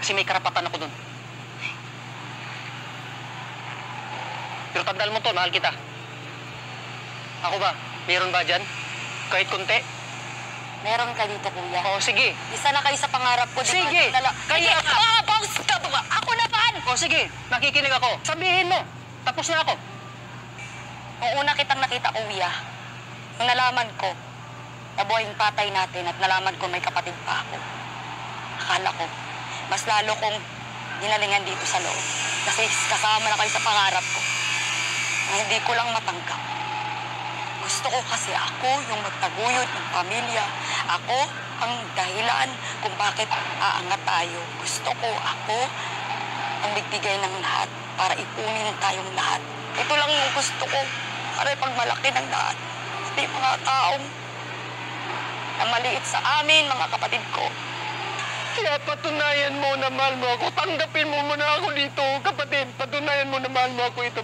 Kasi may karapatan ako dun. Pero tandaan mo to, mahal kita. Ako ba? Meron ba dyan? Kahit konti? Meron ka dito, kuya. Oo, sige. Isa na kayo sa pangarap ko. Sige! Kaya nga! Pause ka ba? Ako naman! O sige, nakikinig ako. Sabihin mo. Tapos na ako. Nung una kitang nakita, kuya, nung nalaman ko na buhay yung patay natin at nalaman ko may kapatid pa ako, akala ko, mas lalo kong dinalingan dito sa loob. Kasi kasama na kayo sa pangarap ko. Na hindi ko lang matanggap. Gusto ko kasi ako yung magtaguyod ng pamilya. Ako ang dahilan kung bakit aangat tayo. Gusto ko ako ang magbigay ng lahat para ipunin tayong lahat. Ito lang yung gusto ko para ipagmalaki ng lahat. Pati mga taong na maliit sa amin, mga kapatid ko. Kaya patunayan mo na mahal mo ako. Tanggapin mo muna ako dito, kapatid. Patunayan mo na mahal mo ako ito.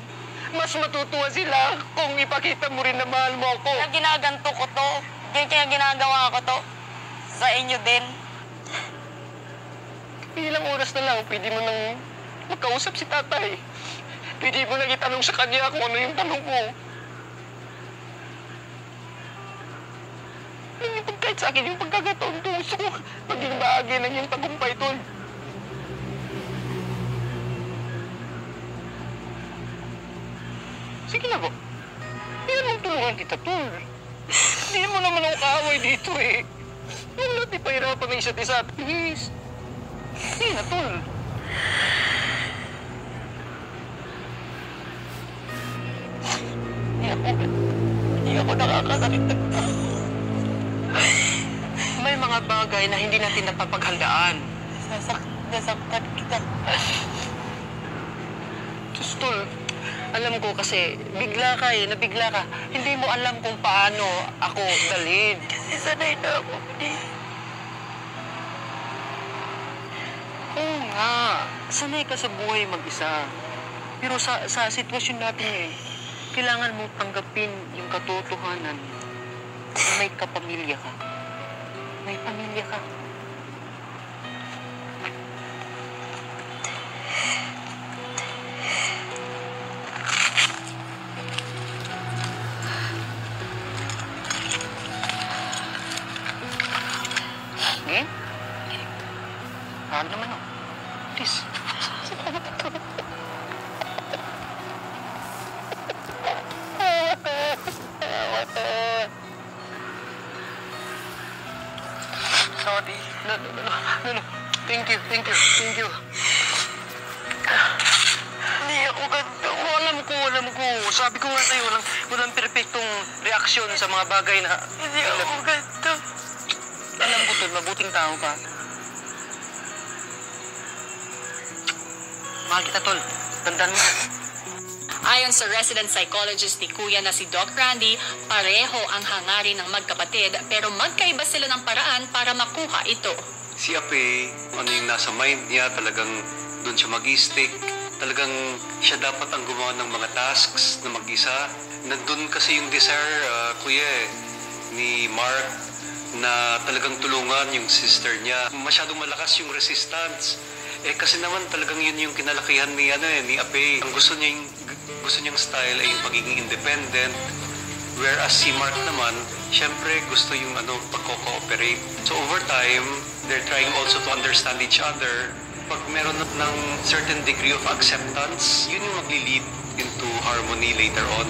Mas matutuwa sila kung ipakita mo rin na mahal mo ako. Kaya ginaganto ko to. Kaya ginagawa ko to. Sa inyo din. Ilang oras na lang, pwede mo nang magkausap si tatay. Pwede mo nang itanong sa kanya kung ano yung tanong mo. Kahit sa akin yung pagkakataon to, gusto ko maging bahagi ng iyong tagumpay, tol. Sige na po. Yan ang tulungan kita, tol. Hindi mo naman ako kaaway dito eh. Yung natin pahirapan ng isa't isa. Please. Sige na, tol. Hindi ako nakakasakit ng tao. May mga bagay na hindi natin napapaghandaan. Nasaktan kita. Diyos, tol. Alam ko kasi, bigla ka eh, nabigla ka. Hindi mo alam kung paano ako dalhin. Kasi sanay na ako. Oo nga, sanay ka sa buhay mag-isa. Pero sa sitwasyon natin eh, kailangan mo tanggapin yung katotohanan na may kapamilya ka. May pamilya ka. Okay? Ano naman, oh. Please. Sorry. No. Thank you. Hindi ako ganito. Alam ko. Sabi ko nga sa'yo, walang perfectong reaksyon sa mga bagay na... Hindi ako ganito. Alam ko, tol, mabuting tao ka. Mahal kita, tol. Tandaan mo. Ayon sa resident psychologist ni Kuya na si Doc Randy, pareho ang hangarin ng magkapatid pero magkaiba sila ng paraan para makuha ito. Si Ape, ano yung nasa mind niya, talagang doon siya mag-stick. Talagang siya dapat ang gumawa ng mga tasks na mag-isa. Nandun kasi yung desire, kuya, ni Mark, na talagang tulungan yung sister niya. Masyadong malakas yung resistance. Kasi naman talagang yun yung kinalakihan ni Ape. Ang gusto niyang style ay yung pagiging independent. Whereas si Mark naman, syempre gusto yung pagko-cooperate. So over time, they're trying also to understand each other. Pag meron ng certain degree of acceptance, yun yung magli-lead into harmony later on.